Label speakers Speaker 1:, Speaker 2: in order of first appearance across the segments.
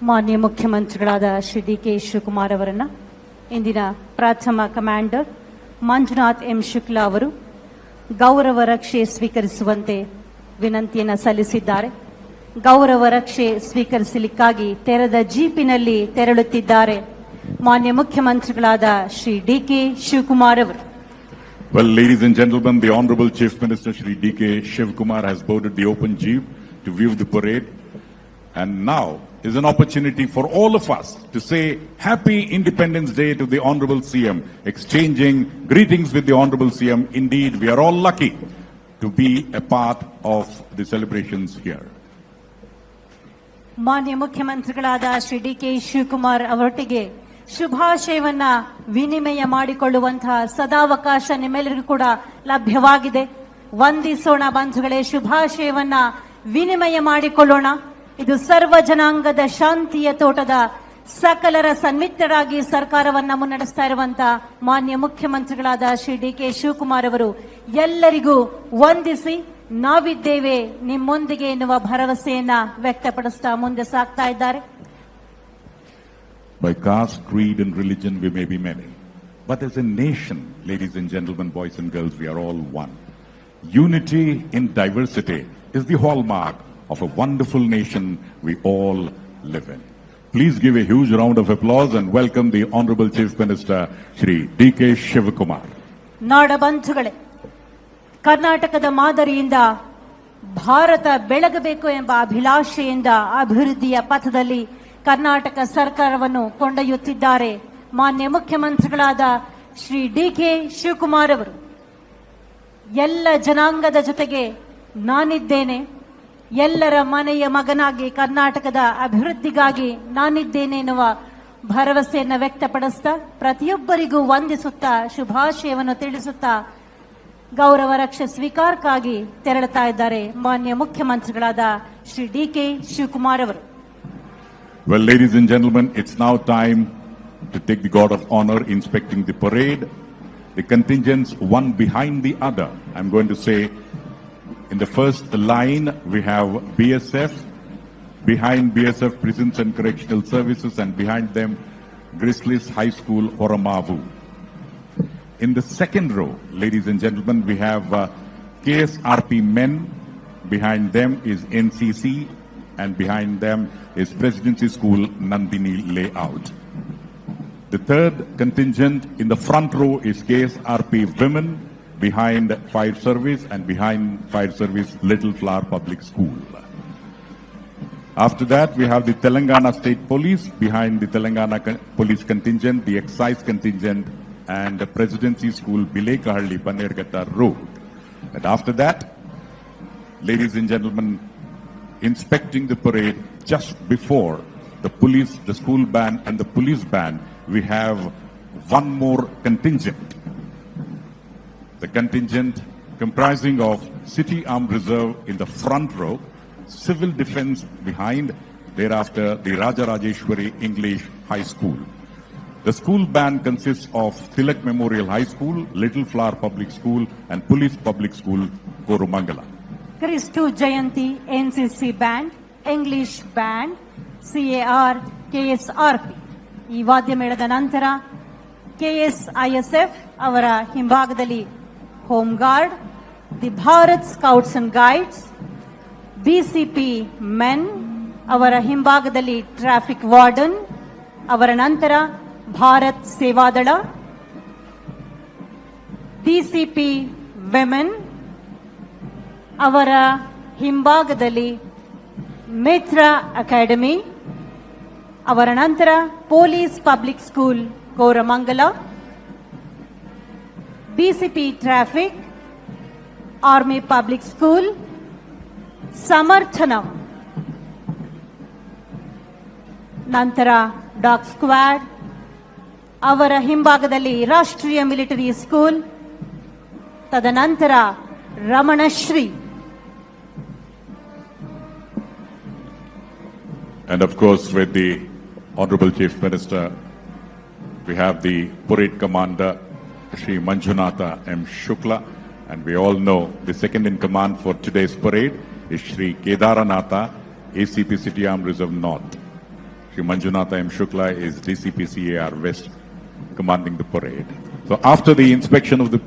Speaker 1: ಮಾನ್ಯ ಮುಖ್ಯಮಂತ್ರಿಗಳಾದ ಶ್ರೀ ಡಿ.ಕೆ. ಶಿವಕುಮಾರ್ ಅವರನ್ನ ಇಂದಿನ ಪ್ರಥಮ ಕಮಾಂಡರ್ ಮಂಜುನಾಥ್ ಎಂ ಶುಕ್ಲಾ ಅವರು ಗೌರವ ರಕ್ಷೆ ಸ್ವೀಕರಿಸುವಂತೆ ವಿನಂತಿಯನ್ನು ಸಲ್ಲಿಸಿದ್ದಾರೆ. ಗೌರವ ರಕ್ಷೆ ಸ್ವೀಕರಿಸಲಿಕ್ಕಾಗಿ ತೆರೆದ ಜೀಪಿನಲ್ಲಿ ತೆರಳುತ್ತಿದ್ದಾರೆ ಮಾನ್ಯ ಮುಖ್ಯಮಂತ್ರಿಗಳಾದ ಶ್ರೀ ಡಿ.ಕೆ. ಶಿವಕುಮಾರ್ ಅವರು.
Speaker 2: Well, ladies and gentlemen, the Honorable Chief Minister Shri D.K. Shivkumar has boarded the open jeep to view the parade, and now is an opportunity for all of us to say Happy Independence Day to the Honorable CM, exchanging greetings with the Honorable CM. Indeed, we are all lucky to be a part of the celebrations here.
Speaker 1: ಮಾನ್ಯ ಮುಖ್ಯಮಂತ್ರಿಗಳಾದ ಶ್ರೀ ಡಿ.ಕೆ. ಶಿವಕುಮಾರ್ ಅವರೊಟ್ಟಿಗೆ ಶುಭಾಶಯವನ್ನ ವಿನಿಮಯ ಮಾಡಿಕೊಳ್ಳುವಂತಹ ಸದಾವಕಾಶ ನಿಮ್ಮೆಲ್ಲರಿಗೂ ಕೂಡ ಲಭ್ಯವಾಗಿದೆ. ವಂದಿಸೋಣ ಬಂಧುಗಳೇ, ಶುಭಾಶಯವನ್ನ ವಿನಿಮಯ ಮಾಡಿಕೊಳ್ಳೋಣ. ಇದು ಸರ್ವ ಜನಾಂಗದ ಶಾಂತಿಯ ತೋಟದ ಸಕಲರ ಸನ್ಮಿತ್ರರಾಗಿ ಸರ್ಕಾರವನ್ನ ಮುನ್ನಡೆಸ್ತಾ ಇರುವಂತಹ ಮಾನ್ಯ ಮುಖ್ಯಮಂತ್ರಿಗಳಾದ ಶ್ರೀ ಡಿ.ಕೆ. ಶಿವಕುಮಾರ್ ಅವರು ಎಲ್ಲರಿಗೂ ವಂದಿಸಿ ನಾವಿದ್ದೇವೆ ನಿಮ್ಮೊಂದಿಗೆ ಎನ್ನುವ ಭರವಸೆಯನ್ನ ವ್ಯಕ್ತಪಡಿಸ್ತಾ ಮುಂದೆ ಸಾಗ್ತಾ ಇದ್ದಾರೆ.
Speaker 2: By caste, creed and religion we may be many, but as a nation, ladies and gentlemen, boys and girls, we are all one. Unity in diversity is the hallmark of a wonderful nation we all live in. Please give a huge round of applause and welcome the Honorable Chief Minister Shri D.K. Shivakumar.
Speaker 1: ನಾಡ ಬಂಧುಗಳೇ, ಕರ್ನಾಟಕದ ಮಾದರಿಯಿಂದ ಭಾರತ ಬೆಳಗಬೇಕು ಎಂಬ ಅಭಿಲಾಷೆಯಿಂದ ಅಭಿವೃದ್ಧಿಯ ಪಥದಲ್ಲಿ ಕರ್ನಾಟಕ ಸರ್ಕಾರವನ್ನು ಕೊಂಡೊಯ್ಯುತ್ತಿದ್ದಾರೆ ಮಾನ್ಯ ಮುಖ್ಯಮಂತ್ರಿಗಳಾದ ಶ್ರೀ ಡಿ.ಕೆ. ಶಿವಕುಮಾರ್ ಅವರು. ಎಲ್ಲ ಜನಾಂಗದ ಜೊತೆಗೆ ನಾನಿದ್ದೇನೆ, ಎಲ್ಲರ ಮನೆಯ ಮಗನಾಗಿ ಕರ್ನಾಟಕದ ಅಭಿವೃದ್ಧಿಗಾಗಿ ನಾನಿದ್ದೇನೆ ಎನ್ನುವ ಭರವಸೆಯನ್ನು ವ್ಯಕ್ತಪಡಿಸ್ತಾ ಪ್ರತಿಯೊಬ್ಬರಿಗೂ ವಂದಿಸುತ್ತಾ ಶುಭಾಶಯವನ್ನು ತಿಳಿಸುತ್ತಾ ಗೌರವ ರಕ್ಷೆ ಸ್ವೀಕಾರಕ್ಕಾಗಿ ತೆರಳುತ್ತಾ ಇದ್ದಾರೆ ಮಾನ್ಯ ಮುಖ್ಯಮಂತ್ರಿಗಳಾದ ಶ್ರೀ ಡಿ.ಕೆ. ಶಿವಕುಮಾರ್ ಅವರು.
Speaker 2: Well, ladies and gentlemen, it's now time to take the guard of honor inspecting the parade. The contingents one behind the other. I'm going to say in the first line we have BSF, behind BSF Prisons and Correctional Services, and behind them Grizzlies High School, Horamavu. In the second row, ladies and gentlemen, we have KSRP men. Behind them is NCC, and behind them is Presidency School, Nandini Layout. The third contingent in the front row is KSRP women, behind Fire Service, and behind Fire Service Little Flower Public School. After that, we have the Telangana State Police, behind the Telangana Police contingent, the Excise contingent, and the Presidency School, Bilekahalli, Panerghatta Road. And after that, ladies and gentlemen, inspecting the parade just before the police, the school band and the police band, we have one more contingent. The contingent comprising of City Armed Reserve in the front row, Civil Defense behind, thereafter the Rajarajeshwari English High School. The school band consists of Tilak Memorial High School, Little Flower Public School and Police Public School, Koromangala.
Speaker 1: Kristu Jayanti NCC Band, English Band, CAR, KSRP. ಈ ವಾದ್ಯ ಮೇಳದ ನಂತರ KSISF ಅವರ ಹಿಂಭಾಗದಲ್ಲಿ home guard, the Bharat scouts and guides, BCP men ಅವರ ಹಿಂಭಾಗದಲ್ಲಿ traffic warden, ಅವರ ನಂತರ ಭಾರತ್ ಸೇವಾದಳ, DCP ವೆಮೆನ್ ಅವರ ಹಿಂಭಾಗದಲ್ಲಿ ಮಿತ್ರ ಅಕಾಡೆಮಿ, ಅವರ ನಂತರ police public school Koramangala, BCP traffic, army public school, Samarthanam, ನಂತರ ಡಾಗ್ ಸ್ಕ್ವಾಡ್, ಅವರ ಹಿಂಭಾಗದಲ್ಲಿ ರಾಷ್ಟ್ರೀಯ ಮಿಲಿಟರಿ ಸ್ಕೂಲ್, ತದನಂತರ Ramanashree.
Speaker 2: And of course, with the Honorable Chief Minister, we have the parade commander, Shri Manjunatha M. Shukla, and we all know the second in command for today's parade is Shri Kedaranatha, ACP City Armed Reserve North. Shri Manjunatha M. Shukla is DCP CAR West, commanding the parade. So after the inspection of the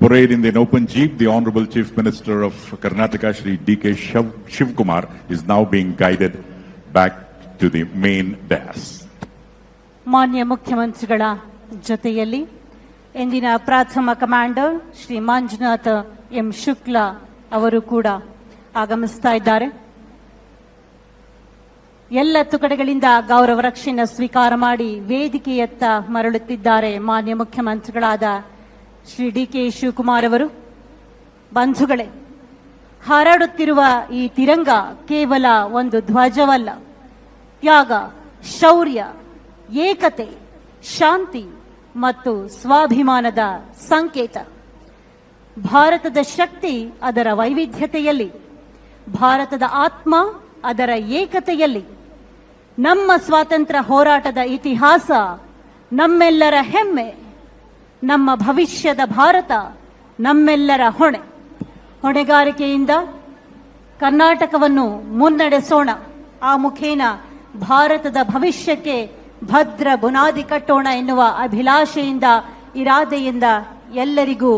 Speaker 2: parade in the open jeep, the Honorable Chief Minister of Karnataka, Shri D.K. Shivkumar, is now being guided back to the main dais.
Speaker 1: ಮಾನ್ಯ ಮುಖ್ಯಮಂತ್ರಿಗಳ ಜೊತೆಯಲ್ಲಿ ಇಂದಿನ ಪ್ರಥಮ commander Shri Manjunatha M Shukla ಅವರು ಕೂಡ ಆಗಮಿಸ್ತಾ ಇದ್ದಾರೆ. ಎಲ್ಲ ತುಕಡೆಗಳಿಂದ ಗೌರವ ರಕ್ಷೆಯನ್ನು ಸ್ವೀಕಾರ ಮಾಡಿ ವೇದಿಕೆಯತ್ತ ಮರಳುತ್ತಿದ್ದಾರೆ ಮಾನ್ಯ ಮುಖ್ಯಮಂತ್ರಿಗಳಾದ ಶ್ರೀ ಡಿ.ಕೆ. ಶಿವಕುಮಾರ್ ಅವರು. ಬಂಧುಗಳೇ, ಹಾರಾಡುತ್ತಿರುವ ಈ ತಿರಂಗ ಕೇವಲ ಒಂದು ಧ್ವಜವಲ್ಲ, ತ್ಯಾಗ, ಶೌರ್ಯ, ಏಕತೆ, ಶಾಂತಿ ಮತ್ತು ಸ್ವಾಭಿಮಾನದ ಸಂಕೇತ. ಭಾರತದ ಶಕ್ತಿ ಅದರ ವೈವಿಧ್ಯತೆಯಲ್ಲಿ, ಭಾರತದ ಆತ್ಮ ಅದರ ಏಕತೆಯಲ್ಲಿ. ನಮ್ಮ ಸ್ವಾತಂತ್ರ್ಯ ಹೋರಾಟದ ಇತಿಹಾಸ ನಮ್ಮೆಲ್ಲರ ಹೆಮ್ಮೆ. ನಮ್ಮ ಭವಿಷ್ಯದ ಭಾರತ ನಮ್ಮೆಲ್ಲರ ಹೊಣೆ. ಹೊಣೆಗಾರಿಕೆಯಿಂದ ಕರ್ನಾಟಕವನ್ನು ಮುನ್ನಡೆಸೋಣ. ಆ ಮುಖೇನ ಭಾರತದ ಭವಿಷ್ಯಕ್ಕೆ ಭದ್ರ ಬುನಾದಿ ಕಟ್ಟೋಣ ಎನ್ನುವ ಅಭಿಲಾಷೆಯಿಂದ, ಇರಾದೆಯಿಂದ ಎಲ್ಲರಿಗೂ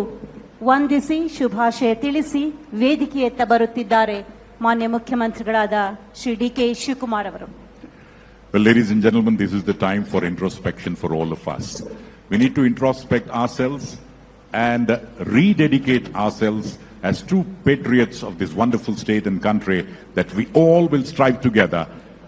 Speaker 1: ವಂದಿಸಿ ಶುಭಾಶಯ ತಿಳಿಸಿ ವೇದಿಕೆಯತ್ತ ಬರುತ್ತಿದ್ದಾರೆ ಮಾನ್ಯ ಮುಖ್ಯಮಂತ್ರಿಗಳಾದ ಶ್ರೀ ಡಿ.ಕೆ. ಶಿವಕುಮಾರ್ ಅವರು.
Speaker 2: Well, ladies and gentlemen, this is the time for introspection for all of us. We need to introspect ourselves and rededicate ourselves as true patriots of this wonderful state and country, that we all will strive together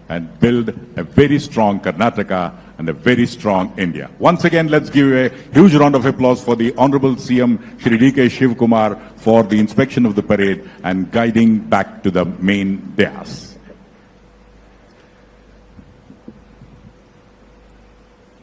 Speaker 2: and build a very strong Karnataka and a very strong India. Once again, let's give a huge round of applause for the Honorable CM Shri D.K. Shivkumar for the inspection of the parade and guiding back to the main dais.